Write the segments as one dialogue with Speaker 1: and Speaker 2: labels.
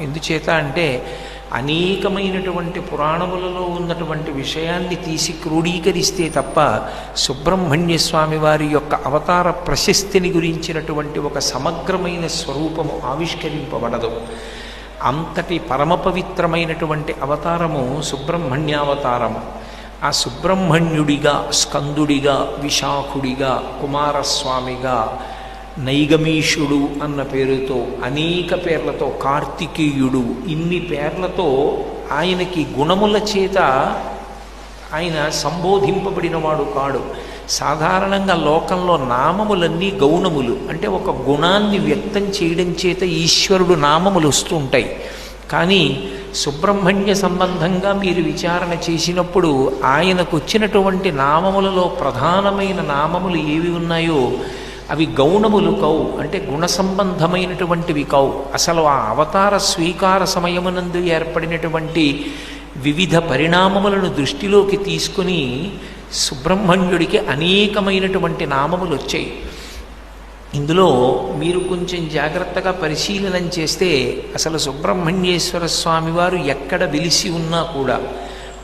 Speaker 1: ఎందుచేత అంటే అనేకమైనటువంటి పురాణములలో ఉన్నటువంటి విషయాన్ని తీసి క్రోడీకరిస్తే తప్ప సుబ్రహ్మణ్య స్వామి వారి యొక్క అవతార ప్రశస్తిని గురించినటువంటి ఒక సమగ్రమైన స్వరూపము ఆవిష్కరింపబడదు. అంతటి పరమ పవిత్రమైనటువంటి అవతారము సుబ్రహ్మణ్యావతారము. ఆ సుబ్రహ్మణ్యుడిగా, స్కందుడిగా, విశాఖుడిగా, కుమారస్వామిగా, నైగమీషుడు అన్న పేరుతో, అనేక పేర్లతో, కార్తికేయుడు, ఇన్ని పేర్లతో ఆయనకి గుణముల చేత ఆయన సంబోధింపబడినవాడు కాడు. సాధారణంగా లోకంలో నామములన్నీ గౌణములు, అంటే ఒక గుణాన్ని వ్యక్తం చేయడం చేత ఈశ్వరుడు నామములు వస్తూ ఉంటాయి. కానీ సుబ్రహ్మణ్య సంబంధంగా మీరు విచారణ చేసినప్పుడు ఆయనకు వచ్చినటువంటి నామములలో ప్రధానమైన నామములు ఏవి ఉన్నాయో అవి గౌణములు కౌ, అంటే గుణ సంబంధమైనటువంటివి కౌ. అసలు ఆ అవతార స్వీకార సమయమునందు ఏర్పడినటువంటి వివిధ పరిణామములను దృష్టిలోకి తీసుకుని సుబ్రహ్మణ్యుడికి అనేకమైనటువంటి నామములు వచ్చాయి. ఇందులో మీరు కొంచెం జాగ్రత్తగా పరిశీలనం చేస్తే అసలు సుబ్రహ్మణ్యేశ్వర స్వామి వారు ఎక్కడ వెలిసి ఉన్నా కూడా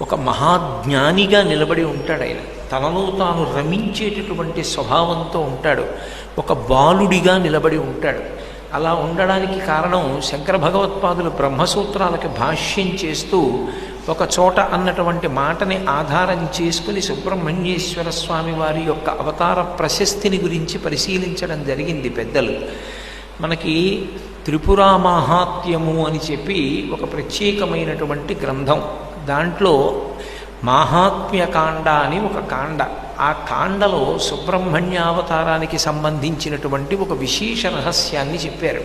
Speaker 1: ఒక మహాజ్ఞానిగా నిలబడి ఉంటాడు. ఆయన తనలో తాను రమించేటటువంటి స్వభావంతో ఉంటాడు. ఒక బాలుడిగా నిలబడి ఉంటాడు. అలా ఉండడానికి కారణం శంకర భగవత్పాదులు బ్రహ్మసూత్రాలకి భాష్యం చేస్తూ ఒక చోట అన్నటువంటి మాటని ఆధారం చేసుకుని సుబ్రహ్మణ్యేశ్వర స్వామి వారి యొక్క అవతార ప్రశస్తిని గురించి పరిశీలించడం జరిగింది పెద్దలు. మనకి త్రిపురా మాహాత్మ్యము అని చెప్పి ఒక ప్రత్యేకమైనటువంటి గ్రంథం, దాంట్లో మాహాత్మ్యకాండ అని ఒక కాండ. ఆ కాండలో సుబ్రహ్మణ్యావతారానికి సంబంధించినటువంటి ఒక విశేష రహస్యాన్ని చెప్పారు.